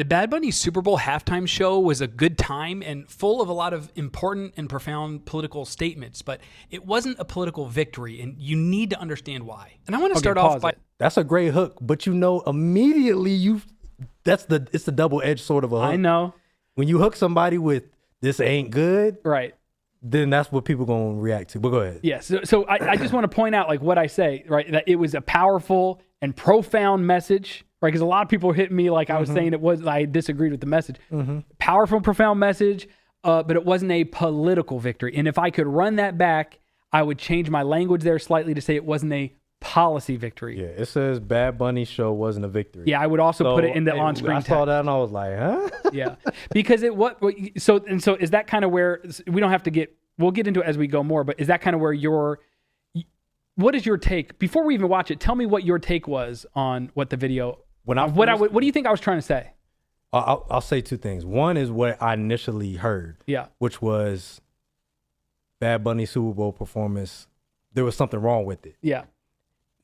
The Bad Bunny Super Bowl halftime show was a good time and full of a lot of important and profound political statements, but it wasn't a political victory, and you need to understand why. And I want to start off by... That's a great hook, but you know immediately it's the double-edged sort of a hook. I know. When you hook somebody with this ain't good, right, then that's what people going to react to. But go ahead. Yeah, so I just want to point out like what I say, right, that it was a powerful and profound message, right? Because a lot of people hit me like I was saying I disagreed with the message. Powerful, profound message, but it wasn't a political victory. And if I could run that back, I would change my language there slightly to say it wasn't a policy victory. Yeah, it says Bad Bunny show wasn't a victory. Yeah, I would also put it in the on-screen text. I saw that and I was like, huh? Yeah, because so is that kind of where we don't have to we'll get into it as we go more, but is that kind of where what is your take? Before we even watch it, tell me what your take was on what the video, what do you think I was trying to say? I'll say two things. One is what I initially heard, which was Bad Bunny Super Bowl performance. There was something wrong with it. Yeah.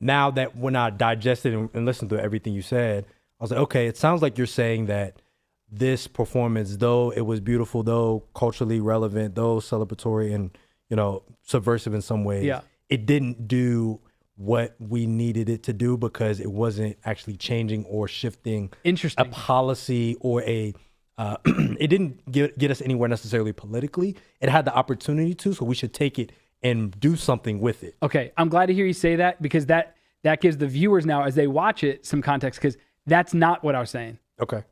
Now that when I digested and listened to everything you said, I was like, okay, it sounds like you're saying that this performance, though it was beautiful, though culturally relevant, though celebratory and, subversive in some ways, it didn't do what we needed it to do because it wasn't actually changing or shifting a policy or it didn't get us anywhere necessarily politically. It had the opportunity to, so we should take it and do something with it. Okay, I'm glad to hear you say that because that gives the viewers now as they watch it some context because that's not what I was saying. Okay.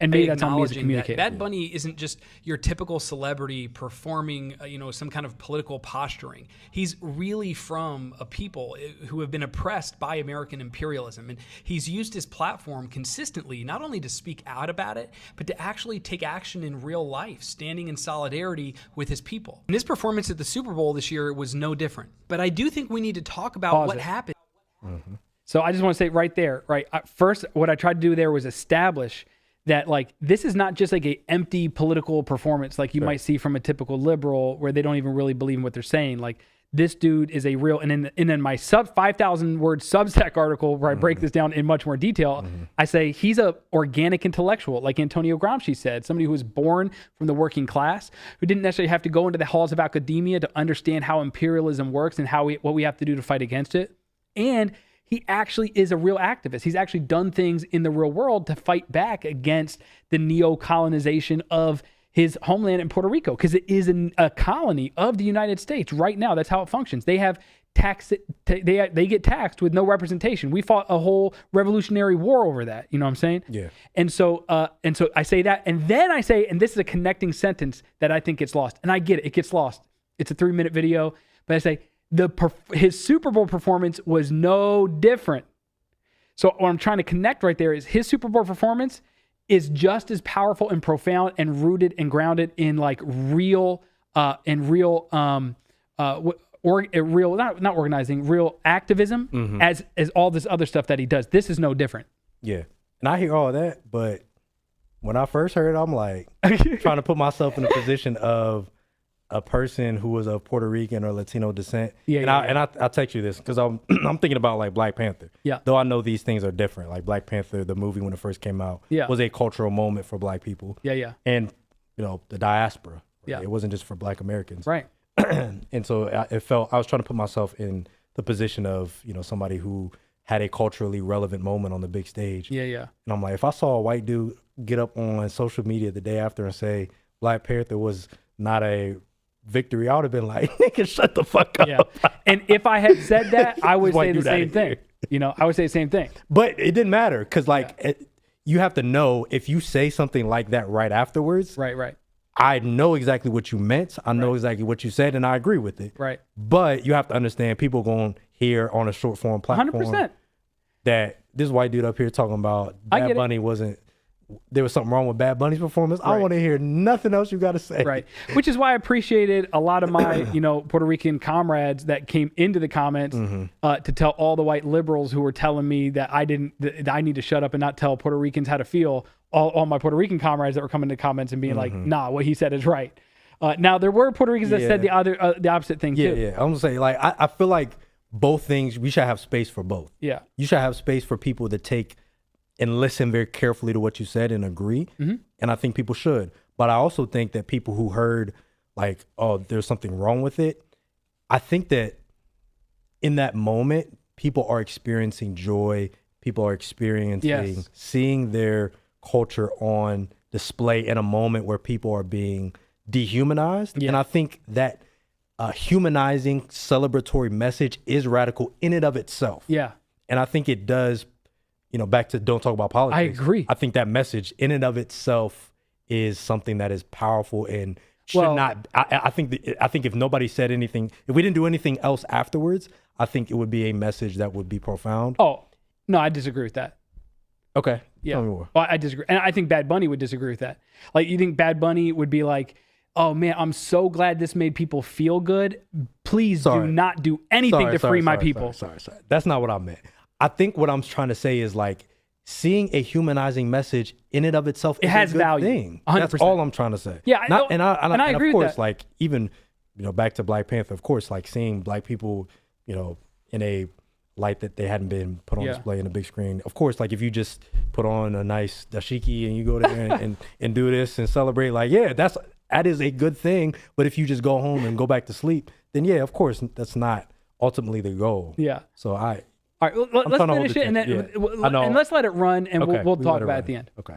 And maybe that's on me as a communicator. Bad Bunny isn't just your typical celebrity performing, some kind of political posturing. He's really from a people who have been oppressed by American imperialism. And he's used his platform consistently, not only to speak out about it, but to actually take action in real life, standing in solidarity with his people. And his performance at the Super Bowl this year was no different. But I do think we need to talk about what happened. Mm-hmm. So I just want to say right there, right? First, what I tried to do there was establish that this is not just like a empty political performance like you might see from a typical liberal where they don't even really believe in what they're saying. Like this dude is a real, and in my 5,000 word Substack article where I break this down in much more detail, I say he's a organic intellectual, like Antonio Gramsci said, somebody who was born from the working class, who didn't necessarily have to go into the halls of academia to understand how imperialism works and what we have to do to fight against it. And he actually is a real activist. He's actually done things in the real world to fight back against the neo-colonization of his homeland in Puerto Rico, because it is a colony of the United States right now. That's how it functions. They have they get taxed with no representation. We fought a whole revolutionary war over that. You know what I'm saying? Yeah. And so I say that, and then I say, and this is a connecting sentence that I think gets lost, and I get it. It gets lost. It's a 3-minute video, but I say, his Super Bowl performance was no different. So what I'm trying to connect right there is his Super Bowl performance is just as powerful and profound and rooted and grounded in real activism as all this other stuff that he does. This is no different. Yeah. And I hear all that, but when I first heard it, I'm like trying to put myself in the position of a person who was of Puerto Rican or Latino descent. I'll text you this because I'm thinking about Black Panther. Yeah. Though I know these things are different. Like Black Panther, the movie when it first came out, was a cultural moment for Black people. Yeah, yeah. And the diaspora. Right? Yeah. It wasn't just for Black Americans. Right. And so I was trying to put myself in the position of somebody who had a culturally relevant moment on the big stage. Yeah, yeah. And I'm like, if I saw a white dude get up on social media the day after and say Black Panther was not a victory, I would have been like, nigga, shut the fuck up. Yeah. And if I had said that, I would say the same thing. I would say the same thing. But it didn't matter because you have to know if you say something like that right afterwards. Right. I know exactly what you meant. I know exactly what you said, and I agree with it. Right. But you have to understand people going to hear on a short form platform 100%. that this white dude up here talking about Bad Bunny there was something wrong with Bad Bunny's performance. Right. I want to hear nothing else you got to say. Right. Which is why I appreciated a lot of my, Puerto Rican comrades that came into the comments to tell all the white liberals who were telling me that that I need to shut up and not tell Puerto Ricans how to feel. All my Puerto Rican comrades that were coming to comments and being like, nah, what he said is right. Now there were Puerto Ricans that said the opposite thing too. Yeah. I'm gonna say I feel like both things, we should have space for both. Yeah. You should have space for people to take and listen very carefully to what you said and agree. And I think people should. But I also think that people who heard like, oh, there's something wrong with it, I think that in that moment, people are experiencing joy. People are experiencing seeing their culture on display in a moment where people are being dehumanized. And I think that humanizing celebratory message is radical in and of itself. Yeah. And I think it does, you know, back to don't talk about politics. I agree. I think that message in and of itself is something that is powerful and should not. I think if nobody said anything, if we didn't do anything else afterwards, I think it would be a message that would be profound. Oh, no, I disagree with that. Okay. Yeah. Tell me more. Well, I disagree. And I think Bad Bunny would disagree with that. Like, you think Bad Bunny would be like, oh man, I'm so glad this made people feel good. Please do not do anything to free my people. Sorry. That's not what I meant. I think what I'm trying to say is like, seeing a humanizing message in and of itself is has a good value. thing. 100%. That's all I'm trying to say. Yeah, and I agree with of course, that. like even, you know, back to Black Panther, of course, like seeing Black people, you know, in a light that they hadn't been put on display in a big screen. Of course, like if you just put on a nice dashiki and you go there and do this and celebrate, like, yeah, that is a good thing. But if you just go home and go back to sleep, then yeah, of course, that's not ultimately the goal. Yeah. So all right, let's finish it and then and let's let it run and we'll talk about it at the end. Okay.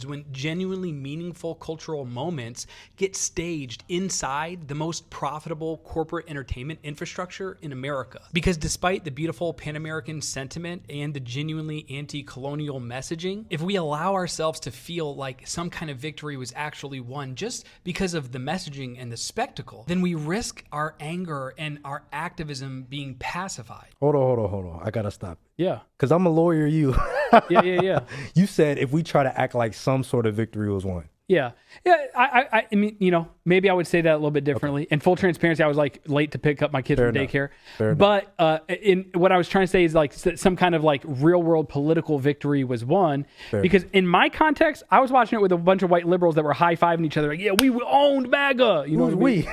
When genuinely meaningful cultural moments get staged inside the most profitable corporate entertainment infrastructure in America. Because despite the beautiful Pan-American sentiment and the genuinely anti-colonial messaging, if we allow ourselves to feel like some kind of victory was actually won just because of the messaging and the spectacle, then we risk our anger and our activism being pacified. Hold on. I gotta stop. Yeah. Because I'm a lawyer, Yeah. You said if we try to act like some sort of victory was won. Yeah. I mean, you know, maybe I would say that a little bit differently. In full transparency, I was like late to pick up my kids from daycare. But in what I was trying to say is like some kind of like real world political victory was won. Because in my context, I was watching it with a bunch of white liberals that were high fiving each other. Like, yeah, we owned MAGA. You know what I mean?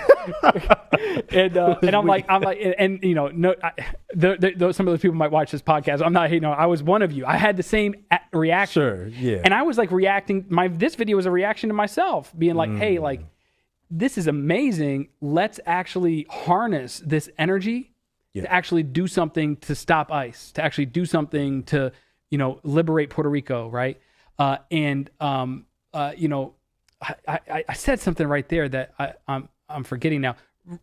and I'm like, and you know, some of those people might watch this podcast. I'm not hating on. I was one of you. I had the same reaction. Sure. Yeah. And I was like reacting. This video was a reaction to myself, being like, hey, like, this is amazing. Let's actually harness this energy to actually do something to stop ICE, to actually do something to, you know, liberate Puerto Rico, right? You know, I said something right there that I'm forgetting now.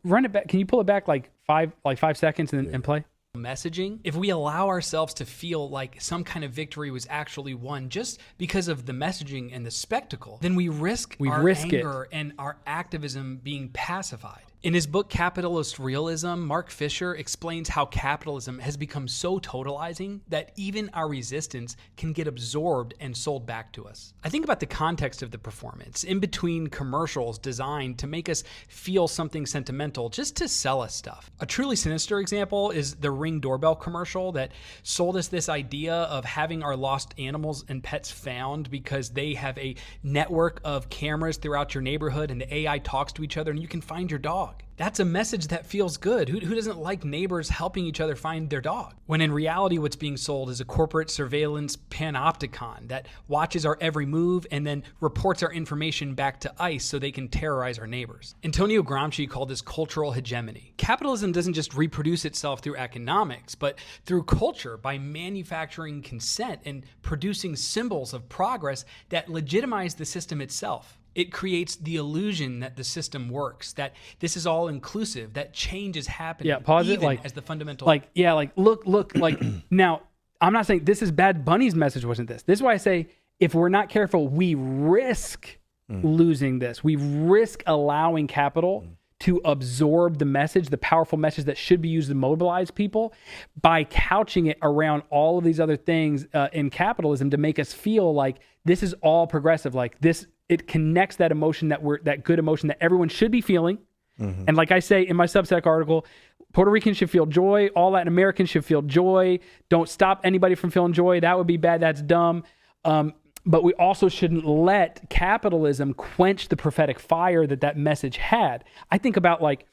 Run it back. Can you pull it back like 5 seconds and play? Messaging, if we allow ourselves to feel like some kind of victory was actually won just because of the messaging and the spectacle, then we risk our anger and our activism being pacified. In his book, Capitalist Realism, Mark Fisher explains how capitalism has become so totalizing that even our resistance can get absorbed and sold back to us. I think about the context of the performance, in between commercials designed to make us feel something sentimental just to sell us stuff. A truly sinister example is the Ring doorbell commercial that sold us this idea of having our lost animals and pets found because they have a network of cameras throughout your neighborhood and the AI talks to each other and you can find your dog. That's a message that feels good. Who doesn't like neighbors helping each other find their dog? When in reality, what's being sold is a corporate surveillance panopticon that watches our every move and then reports our information back to ICE so they can terrorize our neighbors. Antonio Gramsci called this cultural hegemony. Capitalism doesn't just reproduce itself through economics, but through culture by manufacturing consent and producing symbols of progress that legitimize the system itself. It creates the illusion that the system works, that this is all inclusive, that change is happening. Yeah, pause even it. Like, as the fundamental. Like, yeah, like, look, like, now, I'm not saying this is Bad Bunny's message wasn't this. This is why I say, if we're not careful, we risk losing this. We risk allowing capital to absorb the message, the powerful message that should be used to mobilize people, by couching it around all of these other things in capitalism to make us feel like this is all progressive, like this. It connects that emotion that good emotion that everyone should be feeling. And like I say in my Substack article, Puerto Ricans should feel joy. All Latin Americans should feel joy. Don't stop anybody from feeling joy. That would be bad. That's dumb. But we also shouldn't let capitalism quench the prophetic fire that message had. I think about like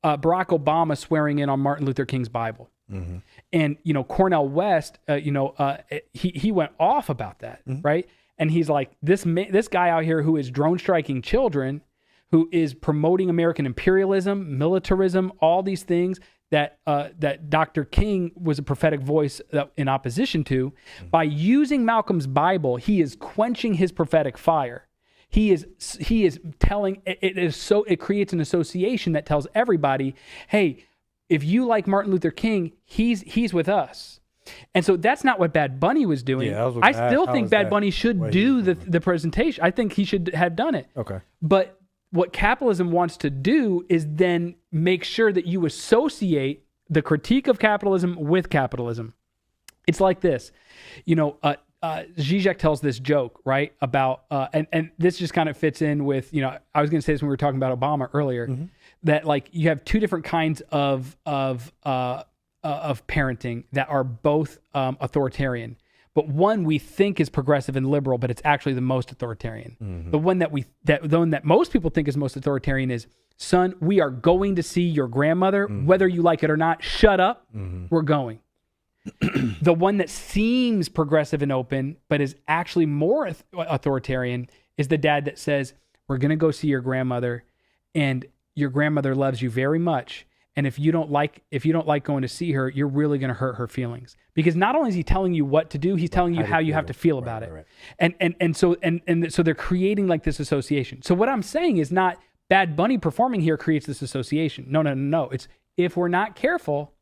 Barack Obama swearing in on Martin Luther King's Bible. And, you know, Cornel West, he went off about that, right? And he's like, this guy out here who is drone striking children, who is promoting American imperialism, militarism, all these things that Dr. King was a prophetic voice in opposition to. By using Malcolm's Bible, he is quenching his prophetic fire. He is telling it creates an association that tells everybody, hey, if you like Martin Luther King, he's with us. And so that's not what Bad Bunny was doing. Yeah, I still think Bad Bunny should do the presentation. I think he should have done it. Okay. But what capitalism wants to do is then make sure that you associate the critique of capitalism with capitalism. It's like this, you know, Zizek tells this joke, right? About, and this just kind of fits in with, you know, I was going to say this when we were talking about Obama earlier, that like you have two different kinds of parenting that are both authoritarian. But one we think is progressive and liberal, but it's actually the most authoritarian. The one that most people think is most authoritarian is, son, we are going to see your grandmother, whether you like it or not. Shut up. We're going. The one that seems progressive and open, but is actually more authoritarian, is the dad that says, we're going to go see your grandmother, and your grandmother loves you very much. And if you don't like going to see her, you're really going to hurt her feelings. Because not only is he telling you what to do, he's telling you how you have to feel about it. And so they're creating like this association. So what I'm saying is not Bad Bunny performing here creates this association. No. It's, if we're not careful,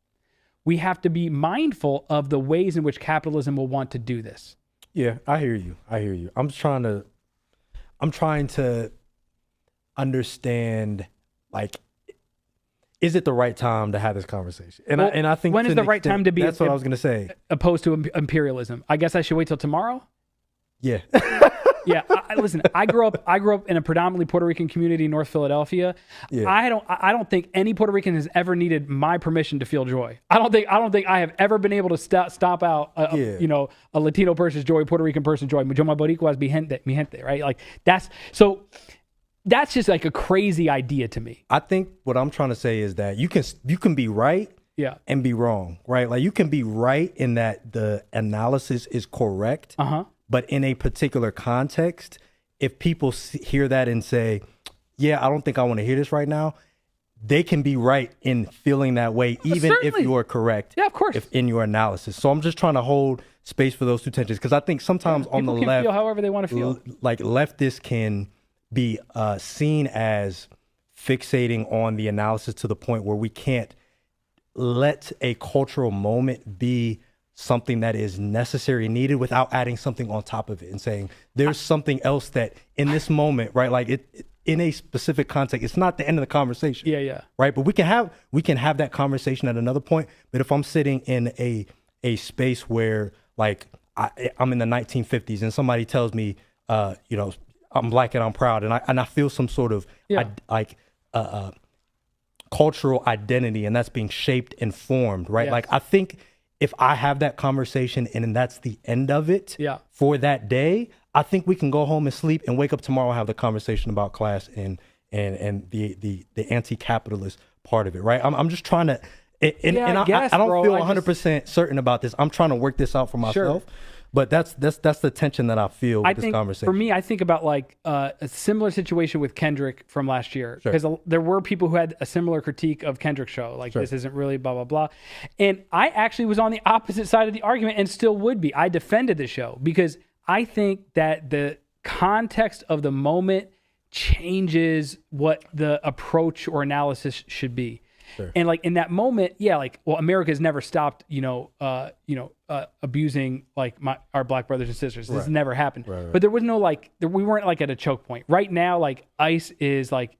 we have to be mindful of the ways in which capitalism will want to do this. Yeah, I hear you. I'm trying to understand, like, is it the right time to have this conversation? And I think, when is the right time to be? That's what I was going to say. Opposed to imperialism. I guess I should wait till tomorrow. Yeah. Yeah. Listen, I grew up in a predominantly Puerto Rican community in North Philadelphia. Yeah. I don't think any Puerto Rican has ever needed my permission to feel joy. I don't think I have ever been able to stop out a Latino person's joy, Puerto Rican person's joy. Yo me boricuas mi gente, right? Like that's just like a crazy idea to me. I think what I'm trying to say is that you can be right, and be wrong, right? Like you can be right in that the analysis is correct, but in a particular context, if people hear that and say, "Yeah, I don't think I want to hear this right now," they can be right in feeling that way, even if you are correct. Yeah, of course. If in your analysis. So I'm just trying to hold space for those two tensions, because I think sometimes on the left, feel however they want to feel. Like leftists can be seen as fixating on the analysis to the point where we can't let a cultural moment be something that is necessary and needed without adding something on top of it and saying there's something else that in this moment, right? Like it in a specific context, it's not the end of the conversation. Yeah. Right. But we can have that conversation at another point. But if I'm sitting in a space where like I'm in the 1950s and somebody tells me, I'm black and I'm proud, and I feel some sort of cultural identity, and that's being shaped and formed, right? Yes. Like I think if I have that conversation and that's the end of it for that day, I think we can go home and sleep and wake up tomorrow and have the conversation about class and the anti-capitalist part of it, right? I'm just trying to, I don't feel 100% certain about this. I'm trying to work this out for myself. Sure. But that's the tension that I feel with this conversation. For me, I think about like a similar situation with Kendrick from last year, because there were people who had a similar critique of Kendrick's show, like this isn't really blah, blah, blah. And I actually was on the opposite side of the argument and still would be. I defended the show because I think that the context of the moment changes what the approach or analysis should be. Sure. And like in that moment, America's never stopped, abusing like our black brothers and sisters. This has never happened. Right. But there was no we weren't like at a choke point. Right now, like ICE is like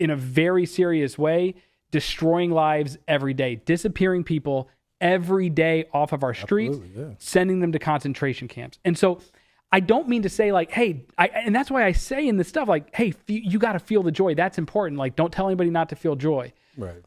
in a very serious way destroying lives every day, disappearing people every day off of our streets, sending them to concentration camps. And so I don't mean to say like, hey, and that's why I say in this stuff like, hey, you got to feel the joy. That's important. Like, don't tell anybody not to feel joy. Right.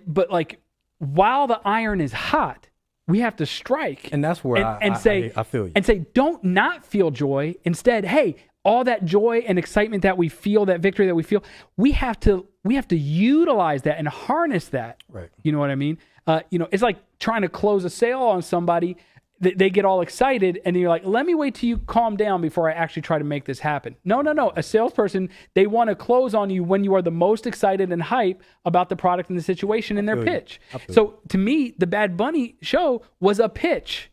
But like, while the iron is hot, we have to strike. And that's where I feel you. And say, don't not feel joy. Instead, hey, all that joy and excitement that we feel, that victory that we feel, we have to we have to utilize that and harness that. Right. You know what I mean? It's like trying to close a sale on somebody. They get all excited, and then you're like, let me wait till you calm down before I actually try to make this happen. No. A salesperson, they want to close on you when you are the most excited and hype about the product and the situation in their pitch. So to me, the Bad Bunny show was a pitch,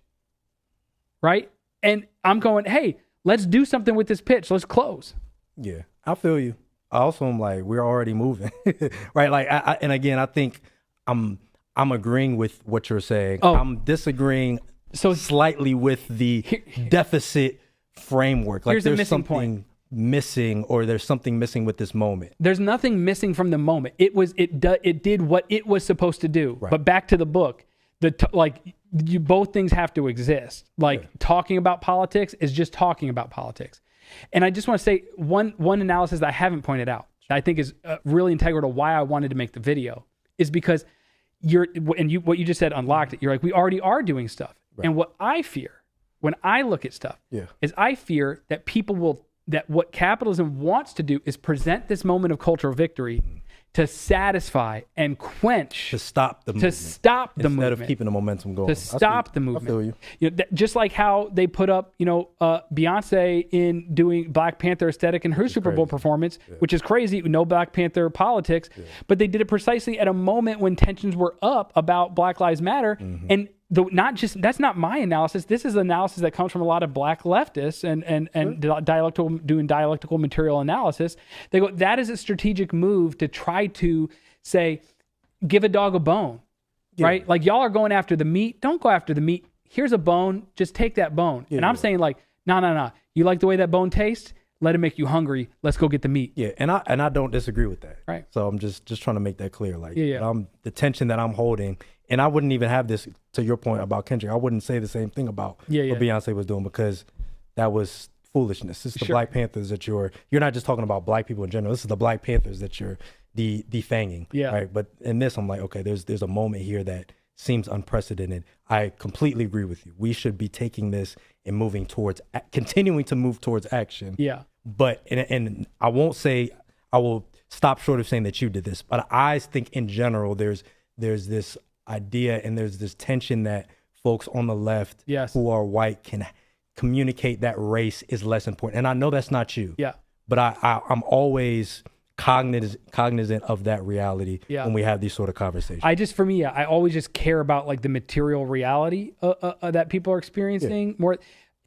right? And I'm going, hey, let's do something with this pitch. Let's close. Yeah, I feel you. I also am like, we're already moving, right? Like, and again, I think I'm agreeing with what you're saying. I'm disagreeing slightly with the deficit framework. Like, there's something missing, or there's something missing with this moment. There's nothing missing from the moment. It did what it was supposed to do. Right. But back to the book, both things have to exist. Like, talking about politics is just talking about politics. And I just want to say one analysis that I haven't pointed out that I think is really integral to why I wanted to make the video is because what you just said unlocked it. You're like, we already are doing stuff. Right. And what I fear when I look at stuff is I fear that that what capitalism wants to do is present this moment of cultural victory to satisfy and quench, to stop the movement, instead of keeping the momentum going, to stop the movement. I feel you. Just like how they put up, Beyonce in doing Black Panther aesthetic in her Super Bowl performance, which is crazy. No Black Panther politics, but they did it precisely at a moment when tensions were up about Black Lives Matter, and that's not my analysis. This is analysis that comes from a lot of Black leftists and doing dialectical material analysis. They go, that is a strategic move to try to say, give a dog a bone, right? Like, y'all are going after the meat. Don't go after the meat. Here's a bone. Just take that bone. And I'm saying, like, no. You like the way that bone tastes? Let it make you hungry. Let's go get the meat. Yeah, and I don't disagree with that. Right. So I'm just trying to make that clear. Like, the tension that I'm holding. And I wouldn't even have this, to your point about Kendrick, I wouldn't say the same thing about what Beyonce was doing, because that was foolishness. This is the Black Panthers that you're not just talking about Black people in general. This is the Black Panthers that you're defanging. Yeah. Right. But in this, I'm like, okay, there's a moment here that seems unprecedented. I completely agree with you. We should be taking this and continuing to move towards action. Yeah. But, and I won't say, I will stop short of saying that you did this, but I think in general, there's this idea and there's this tension that folks on the left who are white can communicate that race is less important. And I know that's not you. Yeah. But I'm always cognizant of that reality when we have these sort of conversations. I always just care about, like, the material reality that people are experiencing more.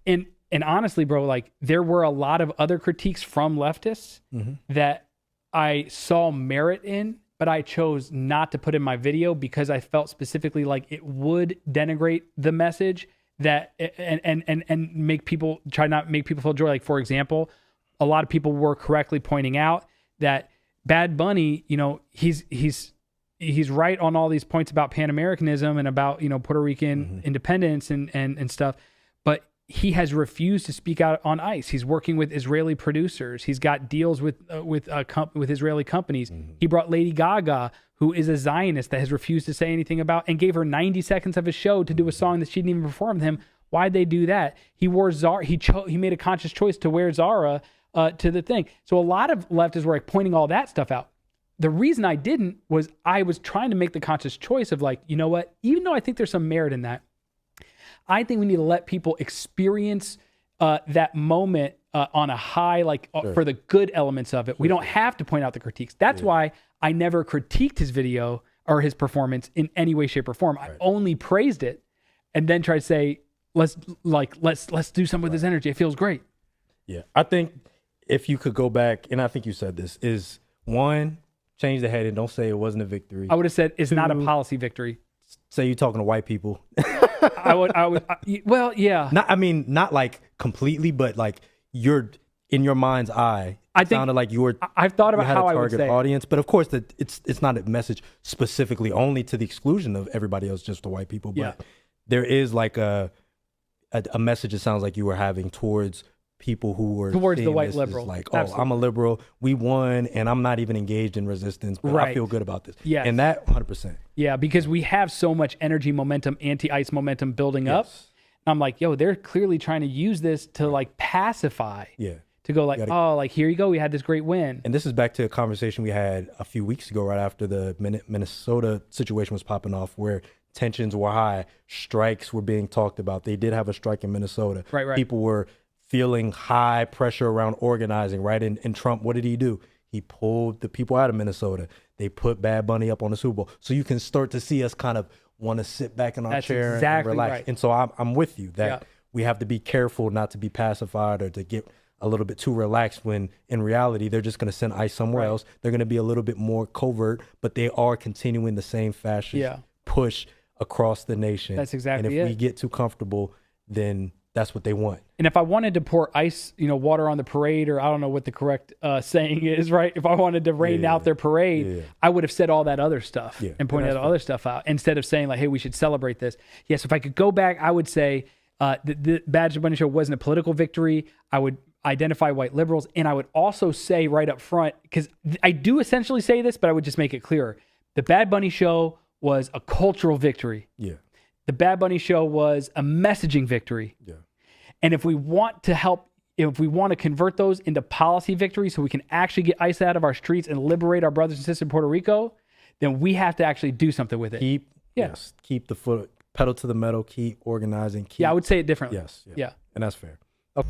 And honestly, bro, like, there were a lot of other critiques from leftists that I saw merit in, but I chose not to put in my video because I felt specifically like it would denigrate the message that and make people not make people feel joy. Like, for example, a lot of people were correctly pointing out that Bad Bunny, he's right on all these points about Pan-Americanism and about, Puerto Rican independence and stuff, but he has refused to speak out on ICE. He's working with Israeli producers. He's got deals with Israeli companies. He brought Lady Gaga, who is a Zionist, that has refused to say anything about, and gave her 90 seconds of his show to do a song that she didn't even perform with him. Why'd they do that? He wore Zara. He made a conscious choice to wear Zara to the thing. So a lot of leftists were, like, pointing all that stuff out. The reason I didn't was I was trying to make the conscious choice of, like, you know what? Even though I think there's some merit in that, I think we need to let people experience that moment on a high, for the good elements of it. We don't have to point out the critiques. That's why I never critiqued his video or his performance in any way, shape, or form. I only praised it and then tried to say, let's do something with this energy. It feels great. Yeah, I think if you could go back, and I think you said this, is one, change the heading. Don't say it wasn't a victory. I would have said it's not a policy victory. Say you're talking to white people. Well, yeah. Not like completely, but like you're in your mind's eye. I think sounded like you were. I've thought about how I would say audience, but of course that it's not a message specifically only to the exclusion of everybody else, just the white people. But there is like a message. It sounds like you were having towards people who were towards the white liberal. Like, absolutely. I'm a liberal. We won, and I'm not even engaged in resistance. But I feel good about this. Yeah, and that 100%. Yeah, because we have so much energy momentum, anti-ICE momentum building up. And I'm like, yo, they're clearly trying to use this to like pacify to go like, oh, like here you go, we had this great win. And this is back to a conversation we had a few weeks ago, right after the Minnesota situation was popping off, where tensions were high, strikes were being talked about. They did have a strike in Minnesota. Right. People were feeling high pressure around organizing, right? And Trump, what did he do? He pulled the people out of Minnesota. They put Bad Bunny up on the Super Bowl. So you can start to see us kind of want to sit back in our chair and relax. Right. And so I'm with you that we have to be careful not to be pacified or to get a little bit too relaxed, when in reality, they're just going to send ICE somewhere else. They're going to be a little bit more covert, but they are continuing the same fascist push across the nation. That's exactly it. And if we get too comfortable, then that's what they want. And if I wanted to pour ice, water on the parade, or I don't know what the correct saying is, right? If I wanted to rain out their parade, I would have said all that other stuff and pointed all other stuff out instead of saying like, hey, we should celebrate this. Yes, if I could go back, I would say the Bad Bunny show wasn't a political victory. I would identify white liberals. And I would also say right up front, because I do essentially say this, but I would just make it clearer. The Bad Bunny show was a cultural victory. Yeah. The Bad Bunny show was a messaging victory. Yeah. And if we want to help, if we want to convert those into policy victories so we can actually get ICE out of our streets and liberate our brothers and sisters in Puerto Rico, then we have to actually do something with it. Keep the foot pedal to the metal, keep organizing. I would say it differently. Yes. Yeah. And that's fair. Okay.